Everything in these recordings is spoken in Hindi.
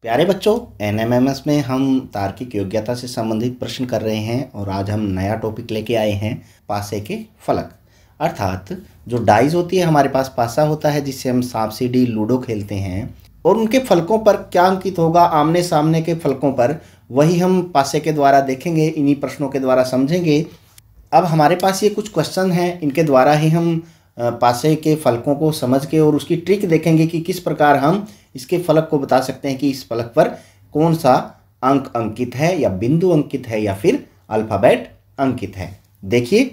प्यारे बच्चों, एनएमएमएस में हम तार्किक योग्यता से संबंधित प्रश्न कर रहे हैं और आज हम नया टॉपिक लेके आए हैं पासे के फलक। अर्थात जो डाइज होती है, हमारे पास पासा होता है जिससे हम सांप सीढ़ी लूडो खेलते हैं और उनके फलकों पर क्या अंकित होगा, आमने सामने के फलकों पर, वही हम पासे के द्वारा देखेंगे, इन्हीं प्रश्नों के द्वारा समझेंगे। अब हमारे पास ये कुछ क्वेश्चन हैं, इनके द्वारा ही हम पासे के फलकों को समझ के और उसकी ट्रिक देखेंगे कि किस प्रकार हम इसके फलक को बता सकते हैं कि इस फलक पर कौन सा अंक अंकित है या बिंदु अंकित है या फिर अल्फ़ाबेट अंकित है। देखिए,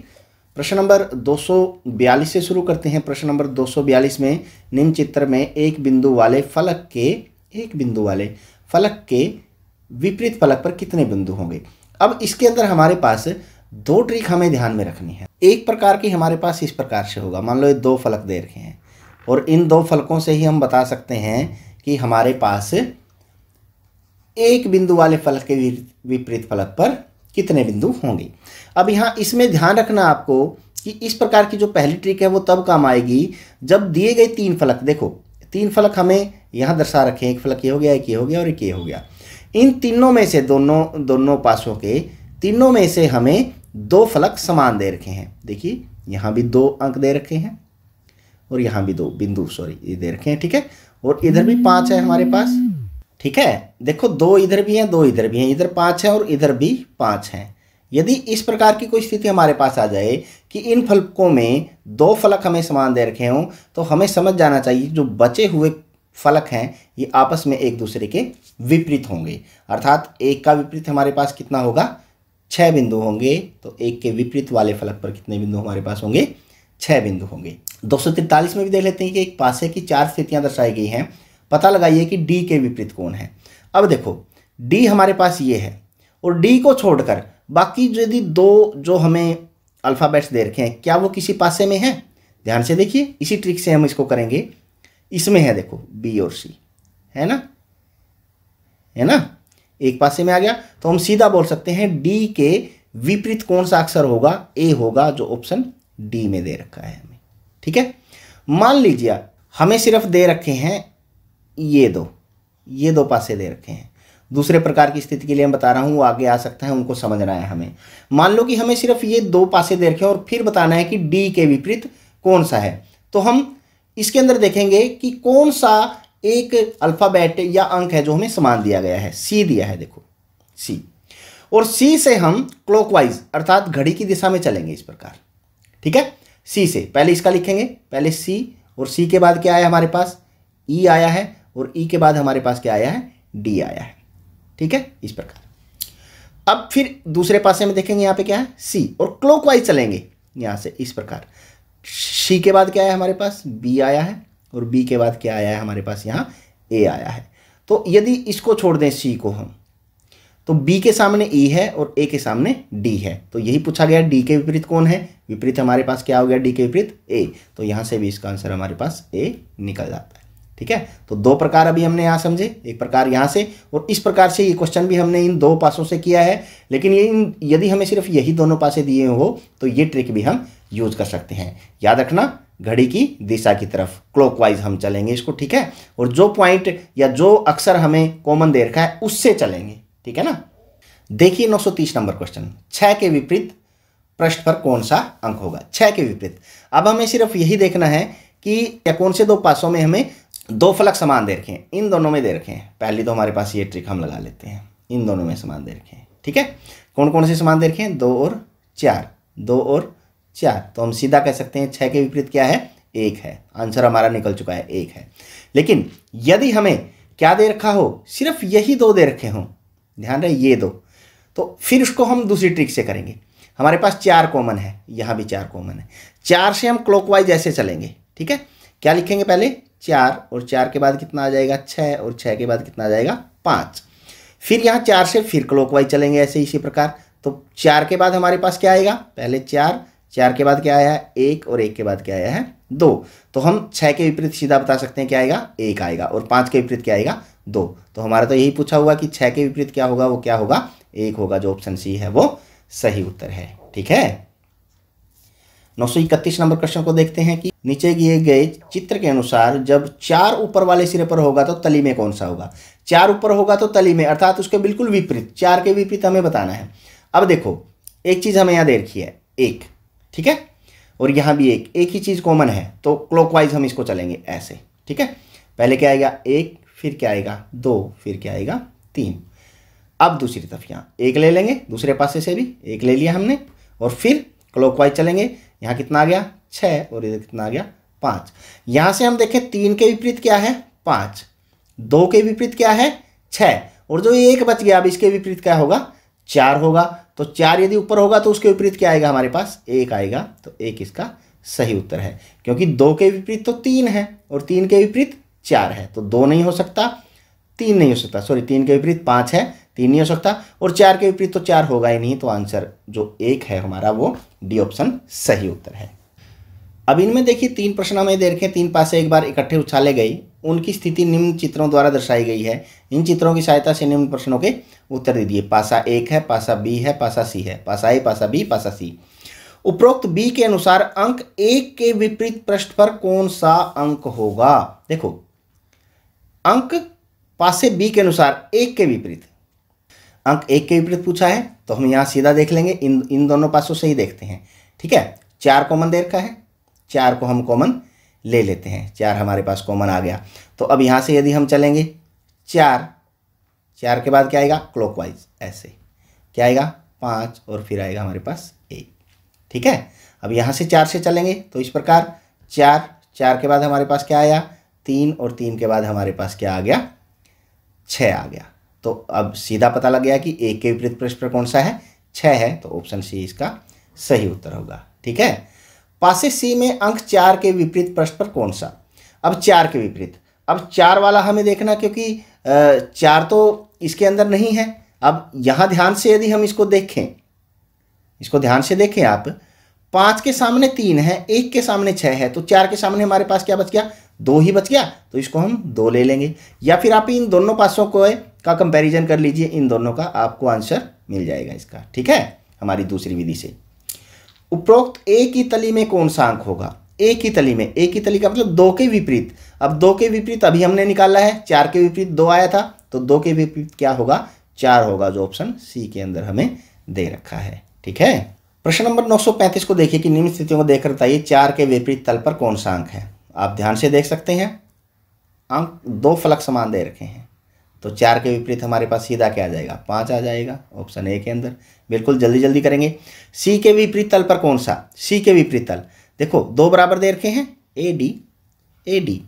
प्रश्न नंबर 242 से शुरू करते हैं। प्रश्न नंबर 242 में निम्न चित्र में एक बिंदु वाले फलक के विपरीत फलक पर कितने बिंदु होंगे। अब इसके अंदर हमारे पास दो ट्रिक हमें ध्यान में रखनी है। एक प्रकार की हमारे पास इस प्रकार से होगा, मान लो ये दो फलक दे रखे हैं और इन दो फलकों से ही हम बता सकते हैं कि हमारे पास एक बिंदु वाले फलक के विपरीत फलक पर कितने बिंदु होंगे। अब यहाँ इसमें ध्यान रखना आपको कि इस प्रकार की जो पहली ट्रिक है वो तब काम आएगी जब दिए गए तीन फलक, देखो तीन फलक हमें यहाँ दर्शा रखे हैं, एक फलक ये हो गया, एक ये हो गया और एक ये हो गया। इन तीनों में से दोनों पासों के तीनों में से हमें दो फलक समान दे रखे हैं। देखिए, यहाँ भी दो अंक दे रखे हैं और यहाँ भी दो बिंदु ये दे रखे हैं, ठीक है। और इधर भी 5 है हमारे पास, ठीक है। देखो, दो इधर भी हैं, दो इधर भी हैं, इधर 5 है और इधर भी 5 हैं। यदि इस प्रकार की कोई स्थिति हमारे पास आ जाए कि इन फलकों में दो फलक हमें समान दे रखे हों, तो हमें समझ जाना चाहिए जो बचे हुए फलक हैं ये आपस में एक दूसरे के विपरीत होंगे। अर्थात एक का विपरीत हमारे पास कितना होगा, 6 बिंदु होंगे। तो एक के विपरीत वाले फलक पर कितने बिंदु हमारे पास होंगे, 6 बिंदु होंगे। 243 में भी देख लेते हैं कि एक पासे की 4 स्थितियां दर्शाई गई हैं। पता लगाइए कि डी के विपरीत कौन है। अब देखो, डी हमारे पास ये है और डी को छोड़कर बाकी यदि दो जो हमें अल्फ़ाबेट्स दे रखे हैं, क्या वो किसी पासे में है। ध्यान से देखिए, इसी ट्रिक से हम इसको करेंगे। इसमें है, देखो बी और सी है ना, एक पासे में आ गया। तो हम सीधा बोल सकते हैं डी के विपरीत कौन सा अक्षर होगा, ए होगा, जो ऑप्शन डी में दे रखा है हमें, ठीक है। मान लीजिए हमें सिर्फ दे रखे हैं ये दो पासे दे रखे हैं। दूसरे प्रकार की स्थिति के लिए हम बता रहा हूँ, वो आगे आ सकता है, उनको समझना है हमें। मान लो कि हमें सिर्फ ये दो पासे दे रखे हैं और फिर बताना है कि डी के विपरीत कौन सा है। तो हम इसके अंदर देखेंगे कि कौन सा एक अल्फ़ाबेट या अंक है जो हमें समान दिया गया है। सी दिया है, देखो सी, और सी से हम क्लॉकवाइज अर्थात घड़ी की दिशा में चलेंगे इस प्रकार, ठीक है। सी से पहले इसका लिखेंगे, पहले सी, और सी के बाद क्या आया हमारे पास, ई आया है, और ई के बाद हमारे पास क्या आया है, डी आया है, ठीक है। इस प्रकार अब फिर दूसरे पासे में देखेंगे, यहाँ पे क्या है, सी, और क्लॉकवाइज चलेंगे यहाँ से इस प्रकार। सी के बाद क्या है हमारे पास, बी आया है, और बी के बाद क्या आया है हमारे पास, यहाँ ए आया है। तो यदि इसको छोड़ दें सी को हम, तो बी के सामने ई है और ए के सामने डी है। तो यही पूछा गया, डी के विपरीत कौन है। विपरीत हमारे पास क्या हो गया, डी के विपरीत ए। तो यहाँ से भी इसका आंसर हमारे पास ए निकल जाता है, ठीक है। तो दो प्रकार अभी हमने यहाँ समझे, एक प्रकार यहाँ से और इस प्रकार से। ये क्वेश्चन भी हमने इन दो पासों से किया है, लेकिन ये यदि हमें सिर्फ यही दोनों पासे दिए हो तो ये ट्रिक भी हम यूज कर सकते हैं। याद रखना, घड़ी की दिशा की तरफ क्लॉकवाइज हम चलेंगे इसको, ठीक है। और जो पॉइंट या जो अक्षर हमें कॉमन दे रखा है उससे चलेंगे, ठीक है ना। देखिए 930 नंबर क्वेश्चन, 6 के विपरीत पृष्ठ पर कौन सा अंक होगा। 6 के विपरीत, अब हमें सिर्फ यही देखना है कि या कौन से दो पासों में हमें दो फलक समान दे रखे हैं। इन दोनों में दे रखे हैं। पहले तो हमारे पास ये ट्रिक हम लगा लेते हैं, इन दोनों में समान दे रखे हैं, ठीक है। कौन कौन से समान दे रखे हैं, 2 और 4, 2 और 4। तो हम सीधा कह सकते हैं 6 के विपरीत क्या है, 1 है। आंसर हमारा निकल चुका है, 1 है। लेकिन यदि हमें क्या दे रखा हो, सिर्फ यही दो दे रखे हों, ध्यान रहे ये दो, तो फिर उसको हम दूसरी ट्रिक से करेंगे। हमारे पास 4 कॉमन है, यहाँ भी 4 कॉमन है। 4 से हम क्लॉकवाइज ऐसे चलेंगे, ठीक है। क्या लिखेंगे, पहले 4, और 4 के बाद कितना आ जाएगा, 6, और 6 के बाद कितना आ जाएगा, 5। फिर यहाँ 4 से फिर क्लॉकवाइज चलेंगे ऐसे इसी प्रकार। तो 4 के बाद हमारे पास क्या आएगा, पहले 4, 4 के बाद क्या आया है, 1, और 1 के बाद क्या आया है, 2। तो हम 6 के विपरीत सीधा बता सकते हैं क्या आएगा, 1 आएगा, और 5 के विपरीत क्या आएगा, 2। तो हमारा तो यही पूछा हुआ कि 6 के विपरीत क्या होगा, वो क्या होगा, 1 होगा। जो ऑप्शन सी है वो सही उत्तर है, ठीक है। 931 नंबर क्वेश्चन को देखते हैं कि नीचे दिए गए चित्र के अनुसार जब 4 ऊपर वाले सिरे पर होगा तो तली में कौन सा होगा। 4 ऊपर होगा तो तली में, अर्थात उसके बिल्कुल विपरीत, 4 के विपरीत हमें बताना है। अब देखो एक चीज हमें यहाँ दे रखी है 1, ठीक है, और यहाँ भी एक ही चीज कॉमन है, तो क्लॉकवाइज हम इसको चलेंगे ऐसे, ठीक है। पहले क्या आएगा 1, फिर क्या आएगा 2, फिर क्या आएगा 3। अब दूसरी तरफ यहाँ 1 ले लेंगे, दूसरे पासे से भी 1 ले लिया हमने, और फिर क्लॉकवाइज चलेंगे। यहाँ कितना आ गया 6, और इधर कितना आ गया 5। यहाँ से हम देखें 3 के विपरीत क्या है 5, 2 के विपरीत क्या है 6, और जो 1 बच गया अब इसके विपरीत क्या होगा 4 होगा। तो 4 यदि ऊपर होगा तो उसके विपरीत क्या आएगा हमारे पास 1 आएगा, तो 1 इसका सही उत्तर है, क्योंकि 2 के विपरीत तो 3 है और 3 के विपरीत 4 है, तो 2 नहीं हो सकता, 3 नहीं हो सकता, सॉरी 3 के विपरीत 5 है, 3 नहीं हो सकता, और 4 के विपरीत तो 4 होगा ही नहीं, तो आंसर जो 1 है हमारा वो डी ऑप्शन सही उत्तर है। अब इनमें देखिए 3 प्रश्न हमें दे रखे, 3 पासे एक बार इकट्ठे उछाले गई, उनकी स्थिति निम्न चित्रों द्वारा दर्शाई गई है। इन चित्रों की सहायता से निम्न प्रश्नों के उत्तर दीजिए। पासा 1 है, पासा बी है, पासा सी है, पासा ए, पासा बी, पासा सी। उपरोक्त बी के अनुसार अंक 1 के विपरीत पृष्ठ पर कौन सा अंक होगा। देखो अंक पासे बी के अनुसार 1 के विपरीत, अंक 1 के विपरीत पूछा है, तो हम यहाँ सीधा देख लेंगे, इन दोनों पासों से ही देखते हैं, ठीक है। 4 कॉमन दे रखा है, 4 को हम कॉमन ले लेते हैं, 4 हमारे पास कॉमन आ गया। तो अब यहाँ से यदि हम चलेंगे 4 के बाद क्या आएगा क्लॉकवाइज, ऐसे क्या आएगा 5, और फिर आएगा हमारे पास 1, ठीक है। अब यहाँ से 4 से चलेंगे तो इस प्रकार 4 के बाद हमारे पास क्या आया 3, और 3 के बाद हमारे पास क्या आ गया 6 आ गया। तो अब सीधा पता लग गया कि 1 के विपरीत पृष्ठ पर कौन सा है 6 है, तो ऑप्शन सी इसका सही उत्तर होगा, ठीक है। पासे सी में अंक 4 के विपरीत पृष्ठ पर कौन सा। अब 4 के विपरीत, अब 4 वाला हमें देखना, क्योंकि 4 तो इसके अंदर नहीं है। अब यहाँ ध्यान से यदि हम इसको देखें, इसको ध्यान से देखें आप, 5 के सामने 3 है, 1 के सामने 6 है, तो 4 के सामने हमारे पास क्या बच गया 2 ही बच गया, तो इसको हम 2 ले लेंगे। या फिर आप इन दोनों पासों को का कंपैरिजन कर लीजिए, इन दोनों का आपको आंसर मिल जाएगा इसका, ठीक है, हमारी दूसरी विधि से। उपरोक्त ए की तली में कौन सा अंक होगा। ए की तली में, ए की तली का मतलब 2 के विपरीत। अब 2 के विपरीत अभी हमने निकाला है, 4 के विपरीत 2 आया था, तो 2 के विपरीत क्या होगा 4 होगा, जो ऑप्शन सी के अंदर हमें दे रखा है, ठीक है। प्रश्न नंबर 935 को देखिए कि निम्न स्थितियों को देखकर बताइए 4 के विपरीत तल पर कौन सा अंक है। आप ध्यान से देख सकते हैं अंक 2 फलक समान दे रखे हैं, तो 4 के विपरीत हमारे पास सीधा क्या आ जाएगा 5 आ जाएगा, ऑप्शन ए के अंदर। बिल्कुल जल्दी जल्दी करेंगे। सी के विपरीत तल पर कौन सा, सी के विपरीत तल, देखो 2 बराबर दे रखे हैं ए डी,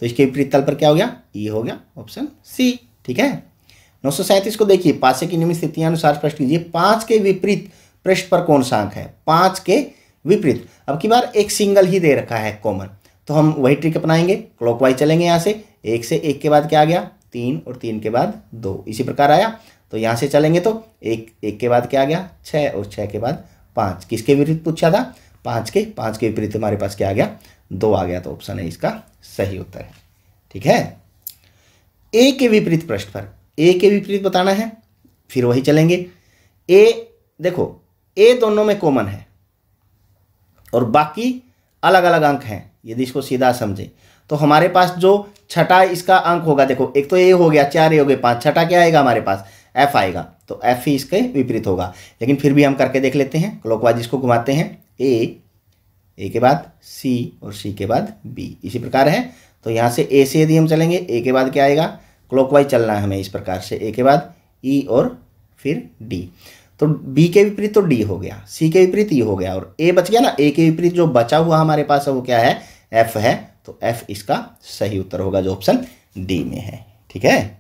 तो इसके विपरीत तल पर क्या हो गया ई हो गया, ऑप्शन सी, ठीक है। 937 को देखिए, पासे की निम्न स्थितियां अनुसार स्पष्ट कीजिए 5 के विपरीत पृष्ठ पर कौन सा अंक है। 5 के विपरीत, अब की बार एक सिंगल ही दे रखा है कॉमन, तो हम वही ट्रिक अपनाएंगे, क्लॉकवाइज चलेंगे। यहाँ से 1 से 1 के बाद क्या आ गया 3, और 3 के बाद 2, इसी प्रकार आया। तो यहाँ से चलेंगे तो 1 के बाद क्या आ गया 6, और 6 के बाद 5, किसके विपरीत पूछा था 5 के विपरीत हमारे पास क्या आ गया 2 आ गया, तो ऑप्शन है इसका सही उत्तर है, ठीक है। ए के विपरीत पृष्ठ पर, ए के विपरीत बताना है, फिर वही चलेंगे। ए देखो ए दोनों में कॉमन है और बाकी अलग अलग अंक हैं। यदि इसको सीधा समझे तो हमारे पास जो छठा इसका अंक होगा, देखो एक तो ए हो गया, 4 ए हो गए, 5, छठा क्या आएगा हमारे पास एफ आएगा, तो एफ ही इसके विपरीत होगा। लेकिन फिर भी हम करके देख लेते हैं, क्लॉकवाइज इसको घुमाते हैं, ए के बाद सी और सी के बाद बी, इसी प्रकार है। तो यहाँ से ए से यदि हम चलेंगे, ए के बाद क्या आएगा, क्लॉकवाइज चलना है हमें इस प्रकार से, ए के बाद ई और फिर डी। तो बी के विपरीत तो डी हो गया, सी के विपरीत ई हो गया, और ए बच गया ना, ए के विपरीत जो बचा हुआ हमारे पास है वो क्या है एफ है, तो एफ इसका सही उत्तर होगा जो ऑप्शन डी में है, ठीक है।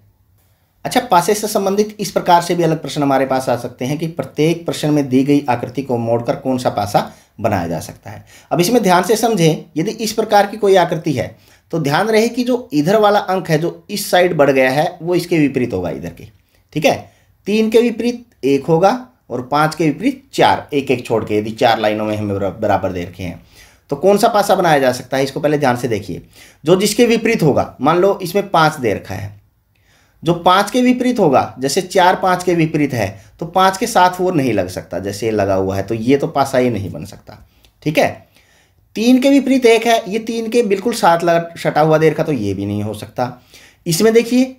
अच्छा, पासे से संबंधित इस प्रकार से भी अलग प्रश्न हमारे पास आ सकते हैं कि प्रत्येक प्रश्न में दी गई आकृति को मोड़कर कौन सा पासा बनाया जा सकता है। अब इसमें ध्यान से समझें, यदि इस प्रकार की कोई आकृति है तो ध्यान रहे कि जो इधर वाला अंक है जो इस साइड बढ़ गया है वो इसके विपरीत होगा इधर के, ठीक है। 3 के विपरीत 1 होगा और 5 के विपरीत 4, एक छोड़ के, यदि 4 लाइनों में हमें बराबर दे रखे हैं तो कौन सा पासा बनाया जा सकता है, इसको पहले ध्यान से देखिए। जो जिसके विपरीत होगा, मान लो इसमें 5 दे रखा है, जो 5 के विपरीत होगा, जैसे 4 5 के विपरीत है तो 5 के साथ वो नहीं लग सकता, जैसे ये लगा हुआ है, तो ये तो पासा ही नहीं बन सकता, ठीक है। 3 के विपरीत 1 है, ये 3 के बिल्कुल साथ लगा सटा हुआ दे रखा, तो ये भी नहीं हो सकता। इसमें देखिए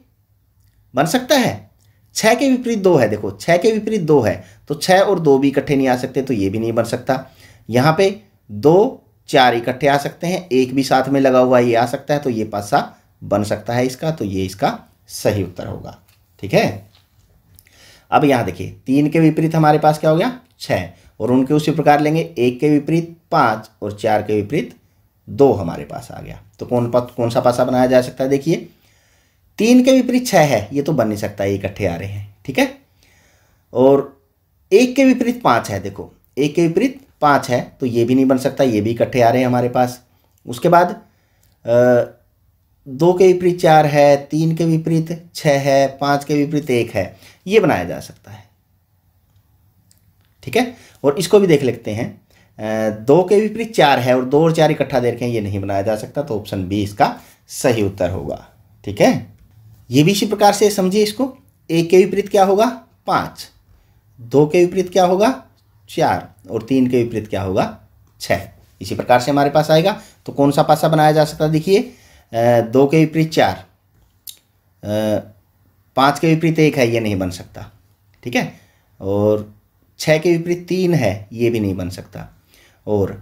बन सकता है 6 के विपरीत 2 है, देखो 6 के विपरीत 2 है, तो 6 और 2 भी इकट्ठे नहीं आ सकते, तो ये भी नहीं बन सकता। यहाँ पे 2 4 इकट्ठे आ सकते हैं, 1 भी साथ में लगा हुआ ये आ सकता है, तो ये पासा बन सकता है इसका, तो ये इसका सही उत्तर होगा। ठीक है। अब यहाँ देखिए 3 के विपरीत हमारे पास क्या हो गया 6, और उनके उसी प्रकार लेंगे 1 के विपरीत 5 और 4 के विपरीत 2 हमारे पास आ गया। तो कौन सा पासा बनाया जा सकता है, देखिए 3 के विपरीत 6 है, ये तो बन नहीं सकता, ये इकट्ठे आ रहे हैं। ठीक है। और 1 के विपरीत 5 है, देखो 1 के विपरीत 5 है, तो ये भी नहीं बन सकता, ये भी इकट्ठे आ रहे हैं हमारे पास। उसके बाद 2 के विपरीत 4 है, 3 के विपरीत 6 है, 5 के विपरीत 1 है, ये बनाया जा सकता है। ठीक है। और इसको भी देख लेते हैं, 2 के विपरीत 4 है और 2 और 4 इकट्ठा दे रखे हैं, ये नहीं बनाया जा सकता, तो ऑप्शन बी इसका सही उत्तर होगा। ठीक है। ये भी इसी प्रकार से समझिए इसको, 1 के विपरीत क्या होगा 5, 2 के विपरीत क्या होगा 4 और 3 के विपरीत क्या होगा 6। इसी प्रकार से हमारे पास आएगा। तो कौन सा पासा बनाया जा सकता है, देखिए 2 के विपरीत 4, 5 के विपरीत 1 है, ये नहीं बन सकता। ठीक है। और 6 के विपरीत 3 है, ये भी नहीं बन सकता। और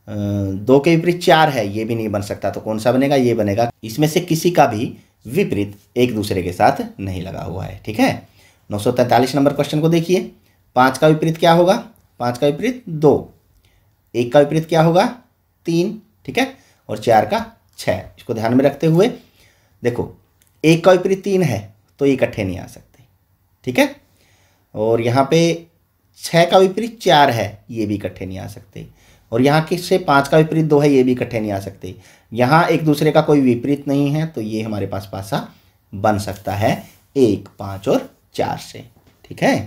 2 के विपरीत 4 है, ये भी नहीं बन सकता। तो कौन सा बनेगा, ये बनेगा। इसमें से किसी का भी विपरीत एक दूसरे के साथ नहीं लगा हुआ है। ठीक है। 943 नंबर क्वेश्चन को देखिए, 5 का विपरीत क्या होगा, 5 का विपरीत 2, 1 का विपरीत क्या होगा 3, ठीक है, और 4 का 6। इसको ध्यान में रखते हुए देखो 1 का विपरीत 3 है, तो ये इकट्ठे नहीं आ सकते। ठीक है। और यहाँ पे 6 का विपरीत 4 है, ये भी इकट्ठे नहीं आ सकते। और यहाँ किससे 5 का विपरीत 2 है, ये भी इकट्ठे नहीं आ सकते। यहाँ एक दूसरे का कोई विपरीत नहीं है, तो ये हमारे पास पासा बन सकता है 1, 5 और 4 से। ठीक है।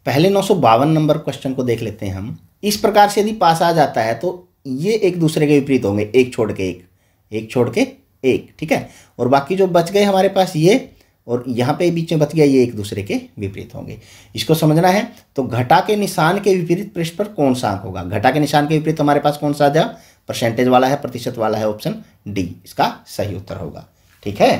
पहले 952 नंबर क्वेश्चन को देख लेते हैं हम। इस प्रकार से यदि पास आ जाता है तो ये एक दूसरे के विपरीत होंगे, एक छोड़ के एक, एक छोड़ के एक। ठीक है। और बाकी जो बच गए हमारे पास ये, और यहाँ पे बीच में बच गया, ये एक दूसरे के विपरीत होंगे। इसको समझना है तो घटा के निशान के विपरीत पृष्ठ पर कौन सा अंक होगा। घटा के निशान के विपरीत हमारे पास कौन सा आ जाए, परसेंटेज वाला है, प्रतिशत वाला है, ऑप्शन डी इसका सही उत्तर होगा। ठीक है।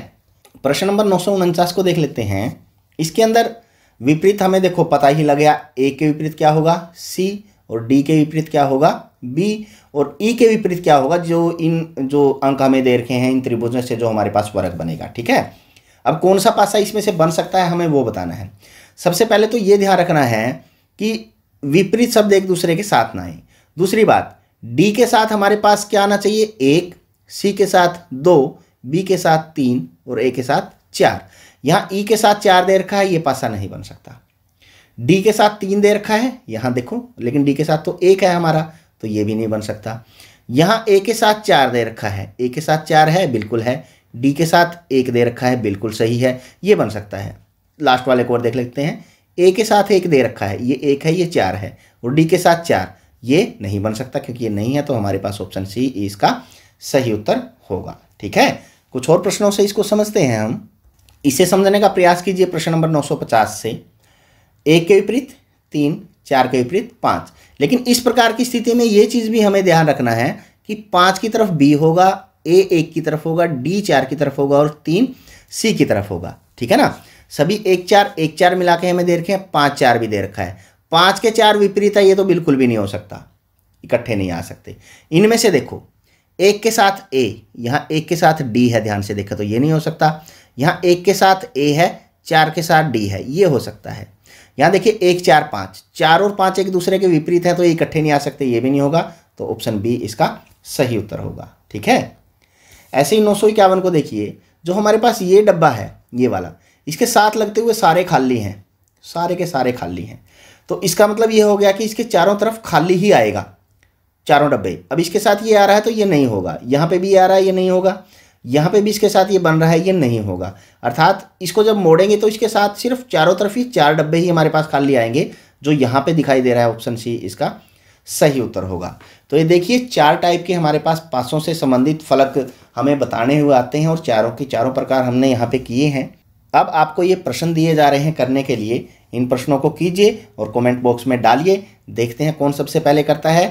प्रश्न नंबर 949 को देख लेते हैं। इसके अंदर विपरीत हमें देखो पता ही लग गया, ए के विपरीत क्या होगा सी, और डी के विपरीत क्या होगा बी, और ई के विपरीत क्या होगा, जो अंक हमें दे रखे हैं इन त्रिभुजों से जो हमारे पास वर्ग बनेगा। ठीक है। अब कौन सा पासा इसमें से बन सकता है, हमें वो बताना है। सबसे पहले तो ये ध्यान रखना है कि विपरीत शब्द एक दूसरे के साथ ना आए। दूसरी बात, डी के साथ हमारे पास क्या आना चाहिए 1, सी के साथ 2, बी के साथ 3 और ए के साथ 4। यहाँ ई के साथ 4 दे रखा है, ये पासा नहीं बन सकता। डी के साथ 3 दे रखा है यहाँ देखो, लेकिन डी के साथ तो 1 है हमारा, तो ये भी नहीं बन सकता। यहाँ ए के साथ 4 दे रखा है, ए के साथ 4 है, बिल्कुल है। डी के साथ 1 दे रखा है, बिल्कुल सही है, ये बन सकता है। लास्ट वाले को और देख लेते हैं। ए के साथ 1 दे रखा है, ये 1 है, ये 4 है, और डी के साथ 4, ये नहीं बन सकता क्योंकि ये नहीं है, तो हमारे पास ऑप्शन सी इसका सही उत्तर होगा। ठीक है। कुछ और प्रश्नों से इसको समझते हैं हम। इसे समझने का प्रयास कीजिए। प्रश्न नंबर 950 से 1 के विपरीत 3, 4 के विपरीत 5। लेकिन इस प्रकार की स्थिति में ये चीज़ भी हमें ध्यान रखना है कि 5 की तरफ बी होगा, ए 1 की तरफ होगा, डी 4 की तरफ होगा और 3 सी की तरफ होगा। ठीक है ना। सभी 1 4 मिला के हमें दे रखे हैं, 5 4 भी दे रखा है। 5 के 4 विपरीत है, ये तो बिल्कुल भी नहीं हो सकता, इकट्ठे नहीं आ सकते। इनमें से देखो 1 के साथ ए, यहाँ 1 के साथ डी है, ध्यान से देखो तो ये नहीं हो सकता। यहाँ 1 के साथ ए है, 4 के साथ डी है, ये हो सकता है। यहाँ देखिए 1 4 5, 4 और 5 एक दूसरे के विपरीत है, तो ये इकट्ठे नहीं आ सकते, ये भी नहीं होगा, तो ऑप्शन बी इसका सही उत्तर होगा। ठीक है। ऐसे ही 951 को देखिए, जो हमारे पास ये डब्बा है, ये वाला, इसके साथ लगते हुए सारे खाली हैं, सारे के सारे खाली हैं, तो इसका मतलब ये हो गया कि इसके चारों तरफ खाली ही आएगा, चारों डब्बे। अब इसके साथ ये आ रहा है तो ये नहीं होगा, यहाँ पे भी आ रहा है ये नहीं होगा, यहाँ पे भी इसके साथ ये बन रहा है ये नहीं होगा। अर्थात इसको जब मोड़ेंगे तो इसके साथ सिर्फ चारों तरफ ही 4 डब्बे ही हमारे पास खाली आएंगे, जो यहाँ पे दिखाई दे रहा है, ऑप्शन सी इसका सही उत्तर होगा। तो ये देखिए 4 टाइप के हमारे पास पासों से संबंधित फलक हमें बताने हुए आते हैं, और चारों के चारों प्रकार हमने यहाँ पे किए हैं। अब आपको ये प्रश्न दिए जा रहे हैं करने के लिए, इन प्रश्नों को कीजिए और कमेंट बॉक्स में डालिए। देखते हैं कौन सबसे पहले करता है।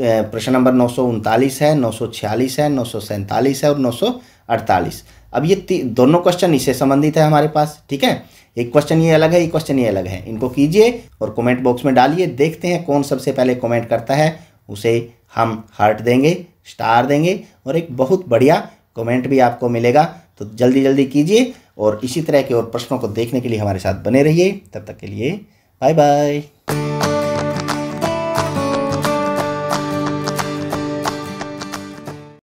प्रश्न नंबर 939 है, 946 है, 947 है और 948। अब ये दोनों क्वेश्चन इससे संबंधित है हमारे पास, ठीक है। एक क्वेश्चन ये अलग है, एक क्वेश्चन ये अलग है। इनको कीजिए और कमेंट बॉक्स में डालिए, देखते हैं कौन सबसे पहले कमेंट करता है, उसे हम हार्ट देंगे, स्टार देंगे और एक बहुत बढ़िया कमेंट भी आपको मिलेगा। तो जल्दी जल्दी कीजिए और इसी तरह के और प्रश्नों को देखने के लिए हमारे साथ बने रहिए। तब तक के लिए बाय बाय।